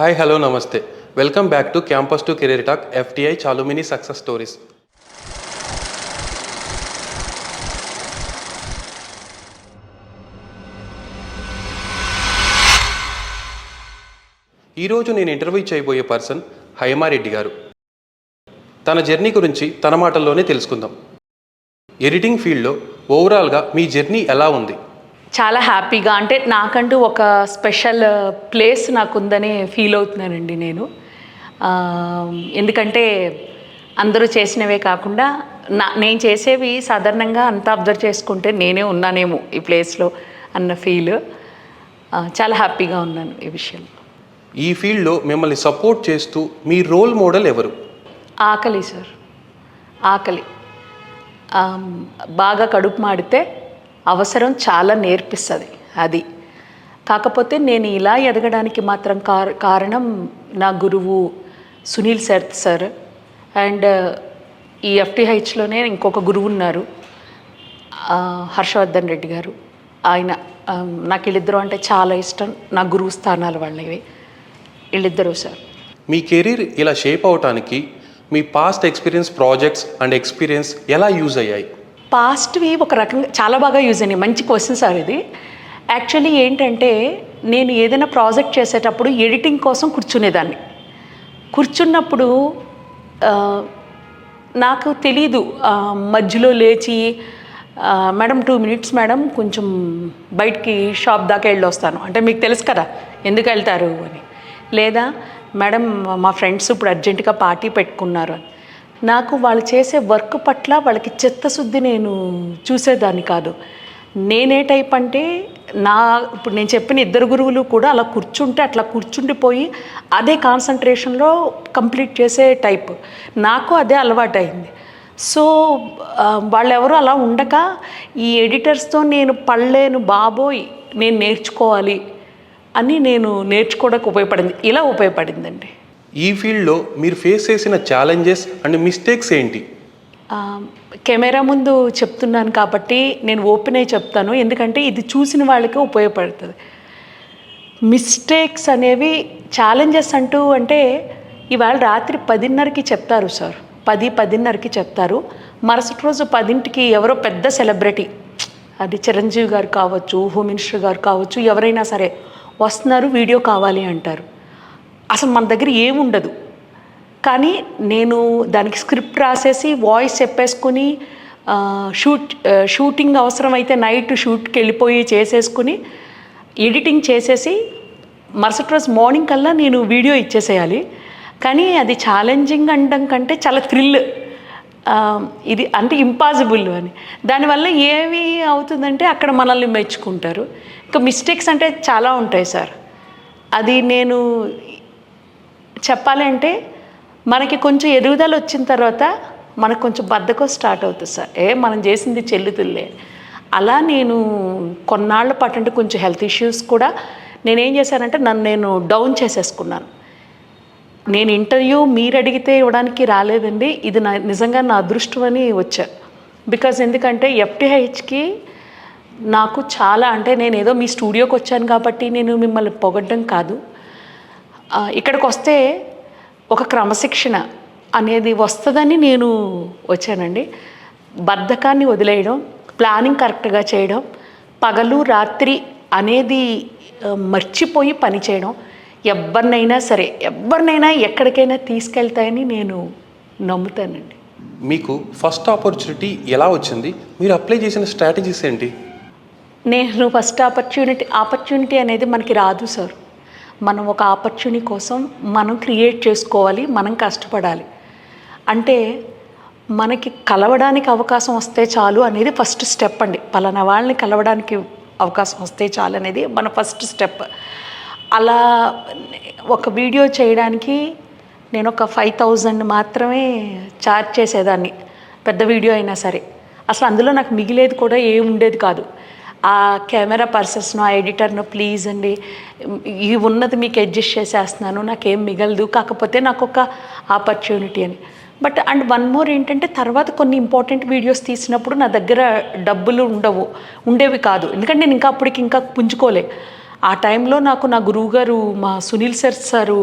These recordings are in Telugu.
హాయ్ హలో నమస్తే welcome back to campus to career talk FTI alumni success stories. ఈరోజు నేను ఇంటర్వ్యూ చేయబోయే పర్సన్ హైమారెడ్డి గారు. తన జర్నీ గురించి తన మాటల్లోనే తెలుసుకుందాం. ఎడిటింగ్ ఫీల్డ్లో ఓవరాల్గా మీ జర్నీ ఎలా ఉంది? చాలా హ్యాపీగా, అంటే నాకంటూ ఒక స్పెషల్ ప్లేస్ నాకు ఉందని ఫీల్ అవుతున్నానండి నేను. ఎందుకంటే అందరూ చేసినవే కాకుండా నేను చేసేవి సాధారణంగా అంతా అబ్జర్వ్ చేసుకుంటే నేనే ఉన్నానేమో ఈ ప్లేస్లో అన్న ఫీల్. చాలా హ్యాపీగా ఉన్నాను ఈ విషయంలో. ఈ ఫీల్డ్లో మిమ్మల్ని సపోర్ట్ చేస్తూ మీ రోల్ మోడల్ ఎవరు? ఆకలి సార్, ఆకలి. బాగా కడుపు మాడితే అవసరం చాలా నేర్పిస్తుంది అది. కాకపోతే నేను ఇలా ఎదగడానికి మాత్రం కారణం నా గురువు సునీల్ శరత్ సార్ అండ్ ఈ FTHలోనే ఇంకొక గురువు ఉన్నారు, హర్షవర్ధన్ రెడ్డి గారు. ఆయన నాకు వీళ్ళిద్దరూ అంటే చాలా ఇష్టం, నా గురువు స్థానాలు వాళ్ళవి వీళ్ళిద్దరూ సార్. మీ కెరీర్ ఇలా షేప్ అవటానికి మీ past experience, projects and experience ఎలా యూజ్ అయ్యాయి? పాస్ట్వి ఒక రకంగా చాలా బాగా యూజ్ అయినాయి. మంచి క్వశ్చన్ సార్ ఇది. యాక్చువల్లీ ఏంటంటే నేను ఏదైనా ప్రాజెక్ట్ చేసేటప్పుడు ఎడిటింగ్ కోసం కూర్చున్నప్పుడు నాకు తెలీదు, మధ్యలో లేచి మేడం 2 minutes మేడం కొంచెం బయటికి షాప్ దాకా వెళ్ళి వస్తాను అంటే మీకు తెలుసు కదా ఎందుకు వెళ్తారు అని, లేదా మేడం మా ఫ్రెండ్స్ ఇప్పుడు అర్జెంటుగా పార్టీ పెట్టుకున్నారు అని. నాకు వాళ్ళు చేసే వర్క్ పట్ల వాళ్ళకి చిత్తశుద్ధి నేను చూసేదాన్ని కాదు. నేనే టైప్ అంటే ఇప్పుడు నేను చెప్పిన ఇద్దరు గురువులు కూడా అలా కూర్చుండిపోయి అదే కాన్సన్ట్రేషన్లో కంప్లీట్ చేసే టైప్. నాకు అదే అలవాటైంది. సో వాళ్ళెవరూ అలా ఉండక ఈ ఎడిటర్స్తో నేను పడలేను బాబోయ్, నేను నేర్చుకోవాలి అని నేను నేర్చుకోవడానికి ఇలా ఉపయోగపడిందండి. ఈ ఫీల్డ్లో మీరు ఫేస్ చేసిన ఛాలెంజెస్ అండ్ మిస్టేక్స్ ఏంటి? కెమెరా ముందు చెప్తున్నాను కాబట్టి నేను ఓపెన్ అయి చెప్తాను, ఎందుకంటే ఇది చూసిన వాళ్ళకి ఉపయోగపడుతుంది. మిస్టేక్స్ అనేవి ఛాలెంజెస్ అంటే ఇవాళ రాత్రి 10:30కి చెప్తారు సార్, 10:30కి చెప్తారు. మరుసటి రోజు 10ంటికి ఎవరో పెద్ద సెలబ్రిటీ, అది చిరంజీవి గారు కావచ్చు, హోమ్ మినిస్టర్ గారు కావచ్చు, ఎవరైనా సరే వస్తున్నారు వీడియో కావాలి అంటారు. అసలు మన దగ్గర ఏముండదు, కానీ నేను దానికి స్క్రిప్ట్ రాసేసి వాయిస్ చెప్పేసుకుని షూటింగ్ అవసరమైతే నైట్ షూట్కి వెళ్ళిపోయి చేసేసుకుని ఎడిటింగ్ చేసేసి మరుసటి రోజు మార్నింగ్ కల్లా నేను వీడియో ఇచ్చేసేయాలి. కానీ అది ఛాలెంజింగ్ అనడం కంటే చాలా థ్రిల్, ఇది అంటే ఇంపాసిబుల్ అని. దానివల్ల ఏమి అవుతుందంటే అక్కడ మనల్ని మెచ్చుకుంటారు. ఇంకా మిస్టేక్స్ అంటే చాలా ఉంటాయి సార్. అది నేను చెప్పాలంటే మనకి కొంచెం ఎదుగుదల వచ్చిన తర్వాత మనకు కొంచెం బద్ధకం స్టార్ట్ అవుతుంది సార్. మనం చేసింది చెల్లుతుల్లే. అలా నేను కొన్నాళ్ళ పాటు అంటే కొంచెం హెల్త్ ఇష్యూస్ కూడా నేనేం చేశానంటే నేను డౌన్ చేసేసుకున్నాను. నేను ఇంటర్వ్యూ మీరు అడిగితే ఇవ్వడానికి రాలేదండి, ఇది నిజంగా నా అదృష్టం అని వచ్చా. బికాజ్ ఎందుకంటే FTHకి నాకు చాలా అంటే నేను ఏదో మీ స్టూడియోకి వచ్చాను కాబట్టి నేను మిమ్మల్ని పొగడ్డం కాదు, ఇక్కడికి వస్తే ఒక క్రమశిక్షణ అనేది వస్తుందని నేను వచ్చానండి. బద్ధకాన్ని వదిలేయడం, ప్లానింగ్ కరెక్ట్గా చేయడం, పగలు రాత్రి అనేది మర్చిపోయి పని చేయడం ఎవరినైనా ఎక్కడికైనా తీసుకెళ్తాయని నేను నమ్ముతానండి. మీకు ఫస్ట్ ఆపర్చునిటీ ఎలా వచ్చింది? మీరు అప్లై చేసిన స్ట్రాటజీస్ ఏంటి? నేను ఫస్ట్ ఆపర్చునిటీ అనేది మనకి రాదు సార్. మనం ఒక ఆపర్చునిటీ కోసం మనం క్రియేట్ చేసుకోవాలి, మనం కష్టపడాలి. అంటే మనకి కలవడానికి అవకాశం వస్తే చాలు అనేది ఫస్ట్ స్టెప్ అండి. పలానా వాళ్ళని కలవడానికి అవకాశం వస్తే చాలు అనేది మన ఫస్ట్ స్టెప్. అలా ఒక వీడియో చేయడానికి నేను ఒక 5,000 మాత్రమే ఛార్జ్ చేసేదాన్ని, పెద్ద వీడియో అయినా సరే. అసలు అందులో నాకు మిగిలేది కూడా ఏమి ఉండేది కాదు. ఆ కెమెరా పర్సన్స్ను, ఆ ఎడిటర్ను ప్లీజ్ అండి ఈ ఉన్నది మీకు అడ్జస్ట్ చేసేస్తున్నాను, నాకేం మిగలదు, కాకపోతే నాకు ఒక ఆపర్చునిటీ అని. బట్ అండ్ వన్ మోర్ ఏంటంటే తర్వాత కొన్ని ఇంపార్టెంట్ వీడియోస్ తీసినప్పుడు నా దగ్గర డబ్బులు ఉండేవి కాదు, ఎందుకంటే నేను అప్పటికి ఇంకా పుంజుకోలే. ఆ టైంలో నాకు నా గురువుగారు మా సునీల్ సారు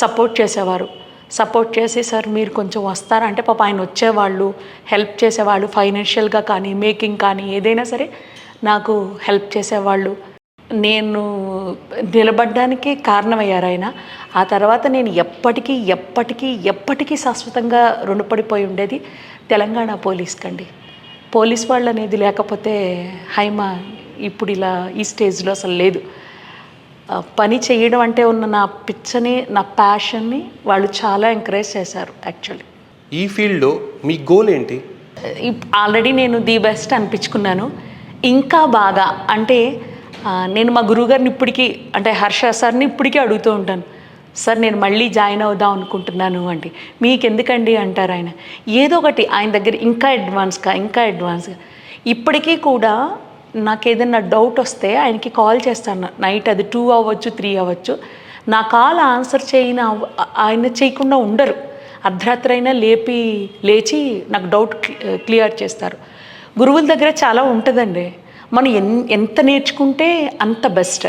సపోర్ట్ చేసి సార్ మీరు కొంచెం వస్తారా అంటే పాప ఆయన వచ్చేవాళ్ళు, హెల్ప్ చేసేవాళ్ళు, ఫైనాన్షియల్గా కానీ మేకింగ్ కానీ ఏదైనా సరే నాకు హెల్ప్ చేసేవాళ్ళు. నేను నిలబడడానికి కారణమయ్యారు ఆయన. ఆ తర్వాత నేను ఎప్పటికీ శాశ్వతంగా రుణపడిపోయి ఉండేది తెలంగాణ పోలీస్కండి. పోలీస్ వాళ్ళు అనేది లేకపోతే హైమా ఇప్పుడు ఇలా ఈ స్టేజ్లో అసలు లేదు. పని చేయడం అంటే ఉన్న నా పిచ్చని, నా ప్యాషన్ని వాళ్ళు చాలా ఎంకరేజ్ చేశారు యాక్చువల్లీ. ఈ ఫీల్డ్లో మీ గోల్ ఏంటి? ఆల్రెడీ నేను ది బెస్ట్ అనిపించుకున్నాను. ఇంకా బాగా అంటే నేను మా గురువుగారిని ఇప్పటికీ అంటే హర్ష సార్ని ఇప్పటికీ అడుగుతూ ఉంటాను, సార్ నేను మళ్ళీ జాయిన్ అవుదాం అనుకుంటున్నాను అంటే, మీకు ఎందుకండి అంటారు ఆయన. ఏదో ఒకటి ఆయన దగ్గర ఇంకా అడ్వాన్స్గా ఇప్పటికీ కూడా నాకు ఏదైనా డౌట్ వస్తే ఆయనకి కాల్ చేస్తాను. నైట్ అది 2 అవ్వచ్చు 3 అవ్వచ్చు. నా కాల్ ఆన్సర్ ఆయన చేయకుండా ఉండరు. అర్ధరాత్రి అయినా లేచి నాకు డౌట్ క్లియర్ చేస్తారు. గురువుల దగ్గర చాలా ఉంటుందండి. మనం ఎంత నేర్చుకుంటే అంత బెస్ట్.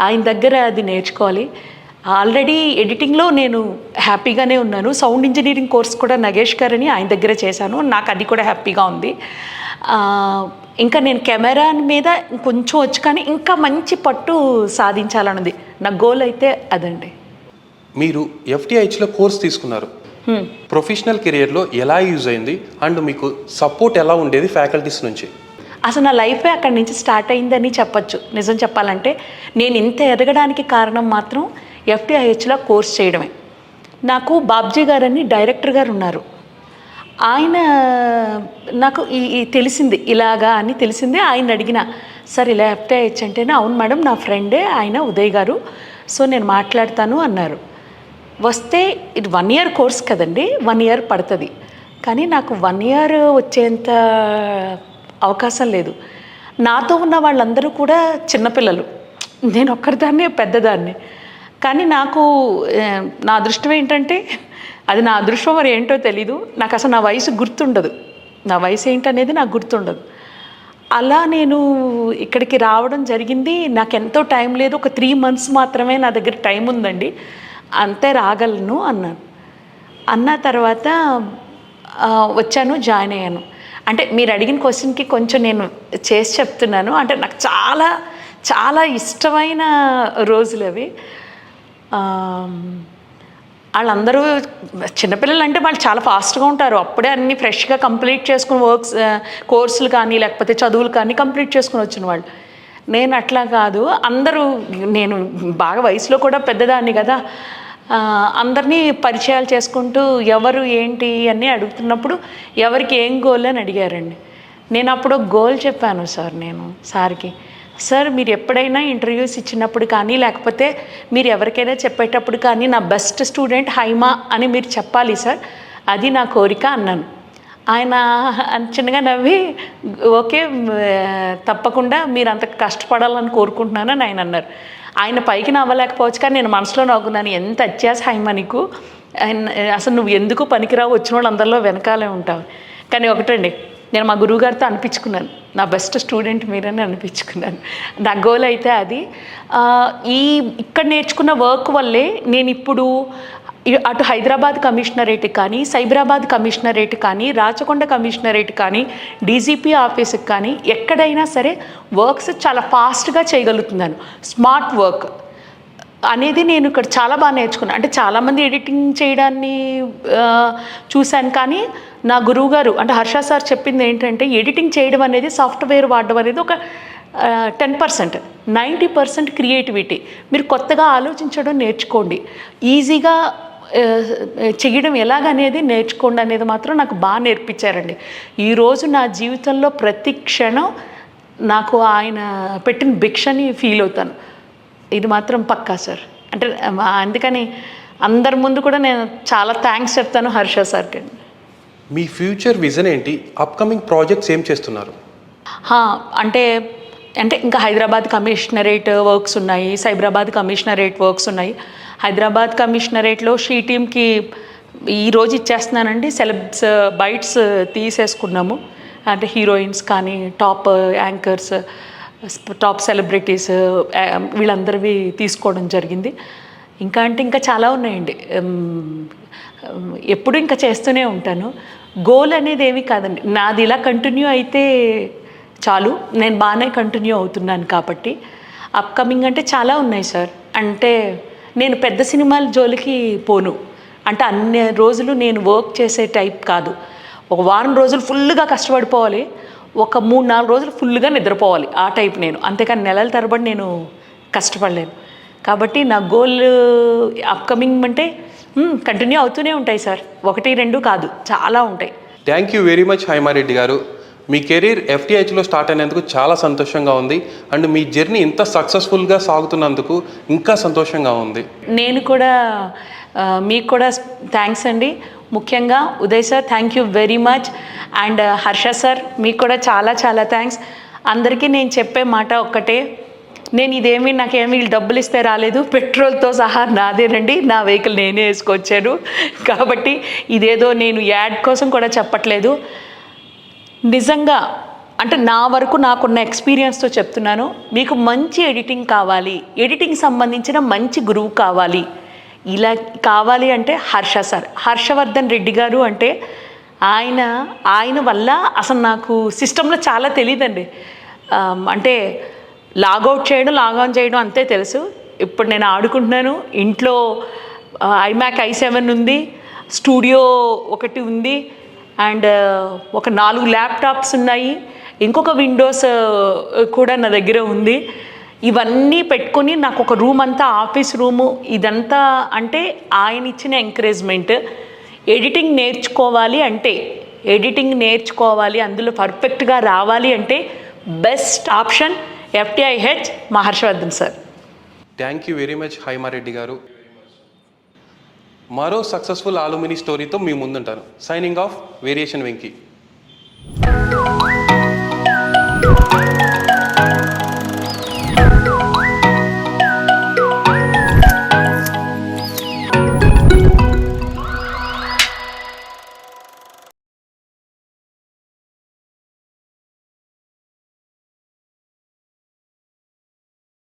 ఆయన దగ్గర అది నేర్చుకోవాలి. ఆల్రెడీ ఎడిటింగ్లో నేను హ్యాపీగానే ఉన్నాను. సౌండ్ ఇంజనీరింగ్ కోర్స్ కూడా నగేష్ గారని ఆయన దగ్గర చేశాను. నాకు అది కూడా హ్యాపీగా ఉంది. ఇంకా నేను కెమెరా మీద కొంచెం వచ్చు, కానీ ఇంకా మంచి పట్టు సాధించాలన్నది నా గోల్ అయితే అదండి. మీరు FTIHలో కోర్స్ తీసుకున్నారు. ప్రొఫెషనల్ కెరియర్లో ఎలా యూజ్ అయింది అండ్ మీకు సపోర్ట్ ఎలా ఉండేది ఫ్యాకల్టీస్ నుంచి? అసలు నా లైఫే అక్కడి నుంచి స్టార్ట్ అయిందని చెప్పచ్చు. నిజం చెప్పాలంటే నేను ఇంత ఎదగడానికి కారణం మాత్రం FTIHలో కోర్స్ చేయడమే. నాకు బాబ్జీ గారని డైరెక్టర్ గారు ఉన్నారు. ఆయన నాకు తెలిసింది ఇలాగా అని తెలిసిందే. ఆయన అడిగిన, సార్ ఇలా FTIH అంటేనే, అవును మేడం నా ఫ్రెండే ఆయన ఉదయ్ గారు, సో నేను మాట్లాడతాను అన్నారు. వస్తే ఇది 1 year కోర్స్ కదండి, 1 year పడుతుంది. కానీ నాకు 1 year వచ్చేంత అవకాశం లేదు. నాతో ఉన్న వాళ్ళందరూ కూడా చిన్నపిల్లలు, నేను ఒక్కరిదాన్నే పెద్దదాన్ని. కానీ నాకు నా అదృష్టం ఏంటంటే, అది నా అదృష్టం మరి ఏంటో తెలీదు, నాకు అసలు నా వయసు గుర్తుండదు. నా వయసు ఏంటనేది నాకు గుర్తుండదు. అలా నేను ఇక్కడికి రావడం జరిగింది. నాకు ఎంతో టైం లేదు, ఒక 3 months మాత్రమే నా దగ్గర టైం ఉందండి, అంతే రాగలను అన్న తర్వాత వచ్చాను, జాయిన్ అయ్యాను. అంటే మీరు అడిగిన క్వశ్చన్కి కొంచెం నేను చేసి చెప్తున్నాను. అంటే నాకు చాలా చాలా ఇష్టమైన రోజులు అవి. వాళ్ళందరూ చిన్నపిల్లలు అంటే వాళ్ళు చాలా ఫాస్ట్గా ఉంటారు. అప్పుడే అన్నీ ఫ్రెష్గా కంప్లీట్ చేసుకుని కోర్సులు కానీ లేకపోతే చదువులు కానీ కంప్లీట్ చేసుకుని వచ్చిన వాళ్ళు. నేను అట్లా కాదు. అందరూ, నేను బాగా వయసులో కూడా పెద్దదాన్ని కదా, అందరినీ పరిచయాలు చేసుకుంటూ ఎవరు ఏంటి అన్నీ అడుగుతున్నప్పుడు ఎవరికి ఏం గోల్ అని అడిగారండి. నేను అప్పుడు గోల్ చెప్పాను సార్కి, సార్ మీరు ఎప్పుడైనా ఇంటర్వ్యూస్ ఇచ్చినప్పుడు కానీ లేకపోతే మీరు ఎవరికైనా చెప్పేటప్పుడు కానీ నా బెస్ట్ స్టూడెంట్ హైమా అని మీరు చెప్పాలి సార్, అది నా కోరిక అన్నాను. ఆయన చిన్నగా నవ్వి, ఓకే తప్పకుండా మీరు అంత కష్టపడాలని కోరుకుంటున్నానని ఆయన అన్నారు. ఆయన పైకి నవ్వలేకపోవచ్చు, కానీ నేను మనసులో నవ్వుకున్నాను, ఎంత అత్యాస హైమా నీకు, అసలు నువ్వు ఎందుకు పనికిరావు, వచ్చిన వాళ్ళు అందరిలో వెనకాలే ఉంటావు. కానీ ఒకటండి, నేను మా గురువుగారితో అనిపించుకున్నాను, నా బెస్ట్ స్టూడెంట్ మీరని అనిపించుకున్నాను. నా గోల్ అయితే అది. ఇక్కడ నేర్చుకున్న వర్క్ వల్లే నేను ఇప్పుడు అటు హైదరాబాద్ కమిషనరేట్ కానీ, సైబరాబాద్ కమిషనరేట్ కానీ, రాచకొండ కమిషనరేట్ కానీ, డీజీపీ ఆఫీస్కి కానీ ఎక్కడైనా సరే వర్క్స్ చాలా ఫాస్ట్గా చేయగలుగుతున్నాను. స్మార్ట్ వర్క్ అనేది నేను ఇక్కడ చాలా బాగా నేర్చుకున్నాను. అంటే చాలామంది ఎడిటింగ్ చేయడాన్ని చూశాను, కానీ నా గురువుగారు అంటే హర్ష సార్ చెప్పింది ఏంటంటే, ఎడిటింగ్ చేయడం అనేది, సాఫ్ట్వేర్ వాడడం అనేది ఒక 10%, 90% క్రియేటివిటీ. మీరు కొత్తగా ఆలోచించడం నేర్చుకోండి, ఈజీగా చేయడం ఎలాగనేది నేర్చుకోండి అనేది మాత్రం నాకు బాగా నేర్పించారండి. ఈరోజు నా జీవితంలో ప్రతి క్షణం నాకు ఆయన పెట్టిన భిక్షని ఫీల్ అవుతాను. ఇది మాత్రం పక్కా సార్. అంటే అందుకని అందరి ముందు కూడా నేను చాలా థ్యాంక్స్ చెప్తాను హర్ష సార్కి. మీ ఫ్యూచర్ విజన్ ఏంటి? అప్కమింగ్ ప్రాజెక్ట్స్ ఏం చేస్తున్నారు? అంటే ఇంకా హైదరాబాద్ కమిషనరేట్ వర్క్స్ ఉన్నాయి, సైబరాబాద్ కమిషనరేట్ వర్క్స్ ఉన్నాయి. హైదరాబాద్ కమిషనరేట్లో షీ టీమ్కి ఈరోజు ఇచ్చేస్తున్నానండి. సెలబ్స్ బైట్స్ తీసేసుకున్నాము, అంటే హీరోయిన్స్ కానీ టాప్ యాంకర్స్ టాప్ సెలబ్రిటీస్ వీళ్ళందరివి తీసుకోవడం జరిగింది. ఇంకా అంటే ఇంకా చాలా ఉన్నాయండి. ఎప్పుడు ఇంకా చేస్తూనే ఉంటాను. గోల్ అనేది ఏమీ కాదండి, నాది ఇలా కంటిన్యూ అయితే చాలు, నేను బాగానే కంటిన్యూ అవుతున్నాను కాబట్టి. అప్కమింగ్ అంటే చాలా ఉన్నాయి సార్. అంటే నేను పెద్ద సినిమాల జోలికి పోను. అంటే అన్ని రోజులు నేను వర్క్ చేసే టైప్ కాదు. ఒక వారం రోజులు ఫుల్గా కష్టపడిపోవాలి, ఒక 3-4 రోజులు ఫుల్గా నిద్రపోవాలి, ఆ టైప్ నేను. అంతేకాని నెలల తరబడి నేను కష్టపడలేను. కాబట్టి నా గోల్ అప్కమింగ్ అంటే కంటిన్యూ అవుతూనే ఉంటాయి సార్. 1-2 కాదు, చాలా ఉంటాయి. Thank you very much Haimareddy గారు. మీ కెరీర్ FTHలో స్టార్ట్ అయినందుకు చాలా సంతోషంగా ఉంది. అండ్ మీ జర్నీ ఇంత సక్సెస్ఫుల్గా సాగుతున్నందుకు ఇంకా సంతోషంగా ఉంది. నేను కూడా మీకు కూడా థ్యాంక్స్ అండి. ముఖ్యంగా Uday sir, thank you very much. And Harsha sir, మీకు కూడా చాలా చాలా థ్యాంక్స్. అందరికీ నేను చెప్పే మాట ఒక్కటే, నాకేమీ వీళ్ళు డబ్బులు ఇస్తే రాలేదు, పెట్రోల్తో సహా నాదేనండి, నా వెహికల్ నేనే వేసుకొచ్చాను. కాబట్టి ఇదేదో నేను యాడ్ కోసం కూడా చెప్పట్లేదు. నిజంగా అంటే నా వరకు నాకున్న ఎక్స్పీరియన్స్తో చెప్తున్నాను. మీకు మంచి ఎడిటింగ్ కావాలి, ఎడిటింగ్ సంబంధించిన మంచి గురువు కావాలి, ఇలా కావాలి అంటే హర్షవర్ధన్ రెడ్డి గారు అంటే ఆయన వల్ల అసలు నాకు సిస్టంలో చాలా తెలియదండి. అంటే లాగౌట్ చేయడం, లాగాన్ చేయడం అంతే తెలుసు. ఇప్పుడు నేను ఆడుకుంటున్నాను ఇంట్లో. iMac i7 ఉంది, స్టూడియో ఒకటి ఉంది, అండ్ ఒక 4 ల్యాప్టాప్స్ ఉన్నాయి, ఇంకొక విండోస్ కూడా నా దగ్గర ఉంది. ఇవన్నీ పెట్టుకొని నాకు ఒక రూమ్ అంతా ఆఫీస్ రూము ఇదంతా. అంటే ఆయన ఇచ్చిన ఎంకరేజ్మెంట్. ఎడిటింగ్ నేర్చుకోవాలి, అందులో పర్ఫెక్ట్గా రావాలి అంటే బెస్ట్ ఆప్షన్ FTIH మా Harshavardhan sir. Thank you very much Haimareddy గారు. మరో సక్సెస్ఫుల్ ఆలుమినీ స్టోరీతో మీ ముందుంటాను. Signing off, variation Venky.